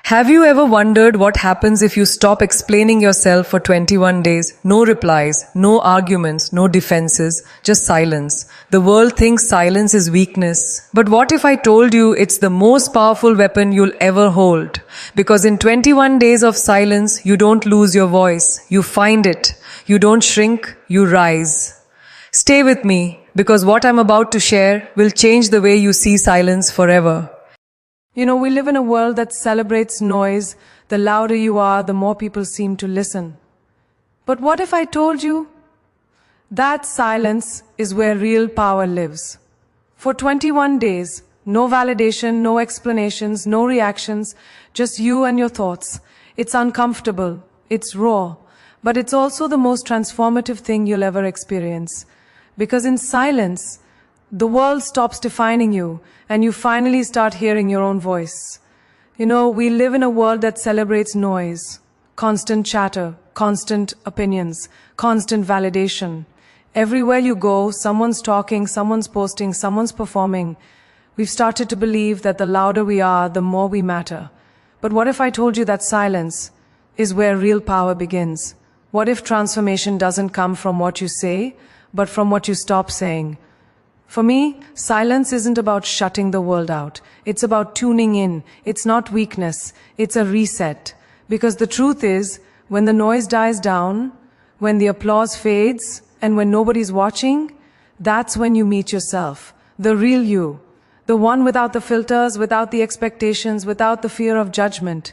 Have you ever wondered what happens if you stop explaining yourself for 21 days? No replies, no arguments, no defenses, just silence. The world thinks silence is weakness. But what if I told you it's the most powerful weapon you'll ever hold? Because in 21 days of silence, you don't lose your voice. You find it. You don't shrink, you rise. Stay with me, because what I'm about to share will change the way you see silence forever. We live in a world that celebrates noise. The louder you are, the more people seem to listen. But what if I told you that silence is where real power lives? For 21 days, no validation, no explanations, no reactions, just you and your thoughts. It's uncomfortable, it's raw, but it's also the most transformative thing you'll ever experience. Because in silence, the world stops defining you, and you finally start hearing your own voice. We live in a world that celebrates noise, constant chatter, constant opinions, constant validation. Everywhere you go, someone's talking, someone's posting, someone's performing. We've started to believe that the louder we are, the more we matter. But what if I told you that silence is where real power begins? What if transformation doesn't come from what you say, but from what you stop saying? For me, silence isn't about shutting the world out. It's about tuning in. It's not weakness. It's a reset. Because the truth is, when the noise dies down, when the applause fades, and when nobody's watching, that's when you meet yourself. The real you. The one without the filters, without the expectations, without the fear of judgment.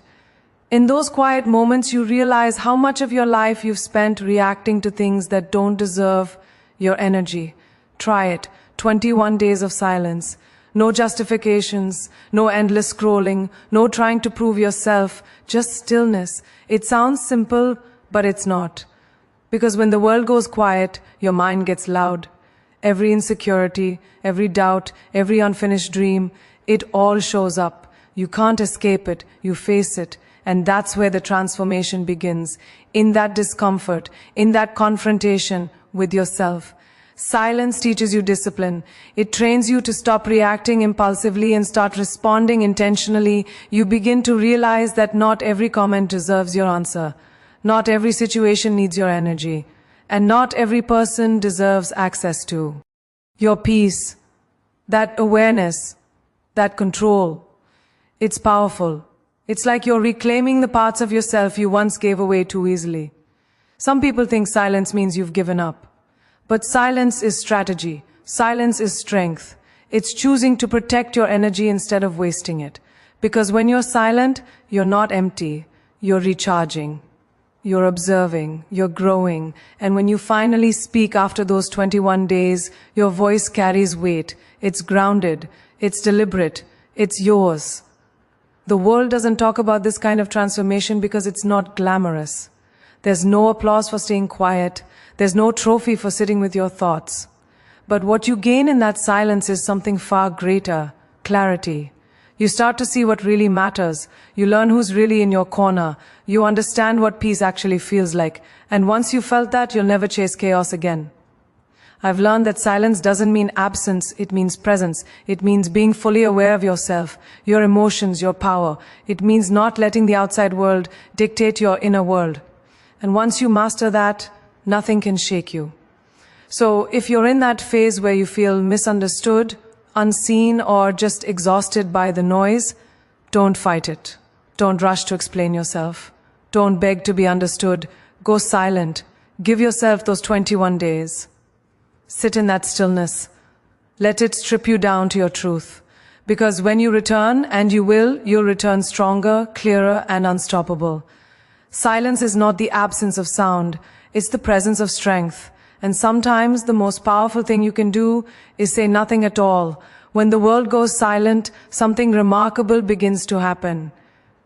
In those quiet moments, you realize how much of your life you've spent reacting to things that don't deserve your energy. Try it. 21 days of silence. No justifications, no endless scrolling, no trying to prove yourself, just stillness. It sounds simple, but it's not. Because when the world goes quiet, your mind gets loud. Every insecurity, every doubt, every unfinished dream, it all shows up. You can't escape it, you face it. And that's where the transformation begins. In that discomfort, in that confrontation with yourself. Silence teaches you discipline. It trains you to stop reacting impulsively and start responding intentionally. You begin to realize that not every comment deserves your answer. Not every situation needs your energy. And not every person deserves access to your peace, that awareness, that control. It's powerful. It's like you're reclaiming the parts of yourself you once gave away too easily. Some people think silence means you've given up. But silence is strategy. Silence is strength. It's choosing to protect your energy instead of wasting it. Because when you're silent, you're not empty. You're recharging. You're observing. You're growing. And when you finally speak after those 21 days, your voice carries weight. It's grounded. It's deliberate. It's yours. The world doesn't talk about this kind of transformation because it's not glamorous. There's no applause for staying quiet. There's no trophy for sitting with your thoughts. But what you gain in that silence is something far greater, clarity. You start to see what really matters. You learn who's really in your corner. You understand what peace actually feels like. And once you felt that, you'll never chase chaos again. I've learned that silence doesn't mean absence, it means presence. It means being fully aware of yourself, your emotions, your power. It means not letting the outside world dictate your inner world. And once you master that, nothing can shake you. So if you're in that phase where you feel misunderstood, unseen, or just exhausted by the noise, don't fight it. Don't rush to explain yourself. Don't beg to be understood. Go silent. Give yourself those 21 days. Sit in that stillness. Let it strip you down to your truth. Because when you return, and you will, you'll return stronger, clearer, and unstoppable. Silence is not the absence of sound. It's the presence of strength. And sometimes the most powerful thing you can do is say nothing at all. When the world goes silent, something remarkable begins to happen.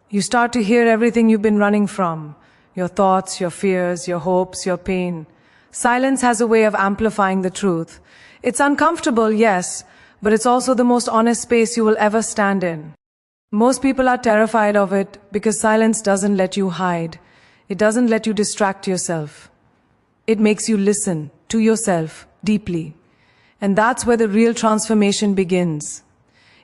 You start to hear everything you've been running from. Your thoughts, your fears, your hopes, your pain. Silence has a way of amplifying the truth. It's uncomfortable, yes, but it's also the most honest space you will ever stand in. Most people are terrified of it because silence doesn't let you hide. It doesn't let you distract yourself. It makes you listen to yourself deeply. And that's where the real transformation begins.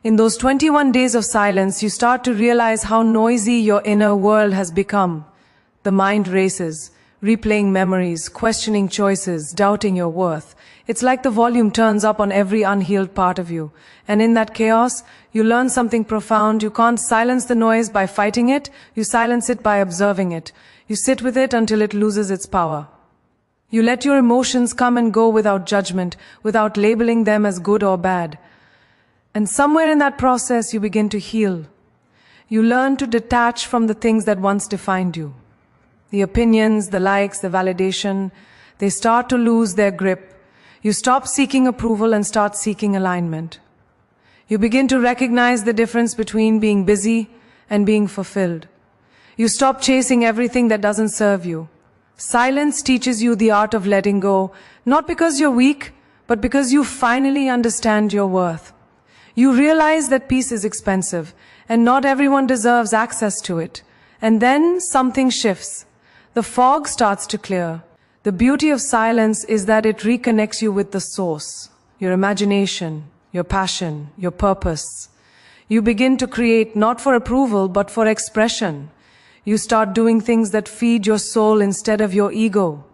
In those 21 days of silence, you start to realize how noisy your inner world has become. The mind races, replaying memories, questioning choices, doubting your worth. It's like the volume turns up on every unhealed part of you. And in that chaos, you learn something profound. You can't silence the noise by fighting it. You silence it by observing it. You sit with it until it loses its power. You let your emotions come and go without judgment, without labeling them as good or bad. And somewhere in that process, you begin to heal. You learn to detach from the things that once defined you. The opinions, the likes, the validation, they start to lose their grip. You stop seeking approval and start seeking alignment. You begin to recognize the difference between being busy and being fulfilled. You stop chasing everything that doesn't serve you. Silence teaches you the art of letting go, not because you're weak, but because you finally understand your worth. You realize that peace is expensive, and not everyone deserves access to it. And then something shifts. The fog starts to clear. The beauty of silence is that it reconnects you with the source, your imagination, your passion, your purpose. You begin to create not for approval, but for expression. You start doing things that feed your soul instead of your ego.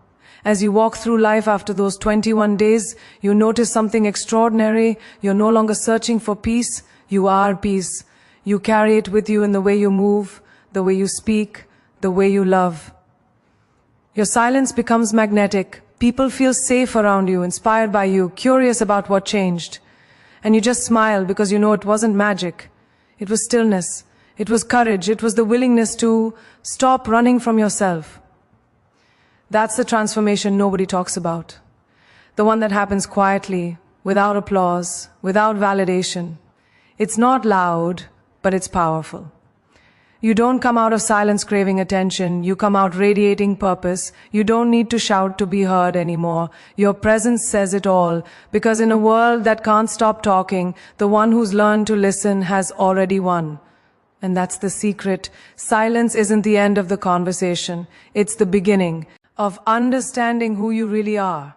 As you walk through life after those 21 days, you notice something extraordinary. You're no longer searching for peace. You are peace. You carry it with you in the way you move, the way you speak, the way you love. Your silence becomes magnetic. People feel safe around you, inspired by you, curious about what changed. And you just smile because you know it wasn't magic. It was stillness. It was courage. It was the willingness to stop running from yourself. That's the transformation nobody talks about. The one that happens quietly, without applause, without validation. It's not loud, but it's powerful. You don't come out of silence craving attention. You come out radiating purpose. You don't need to shout to be heard anymore. Your presence says it all. Because in a world that can't stop talking, the one who's learned to listen has already won. And that's the secret. Silence isn't the end of the conversation. It's the beginning of understanding who you really are.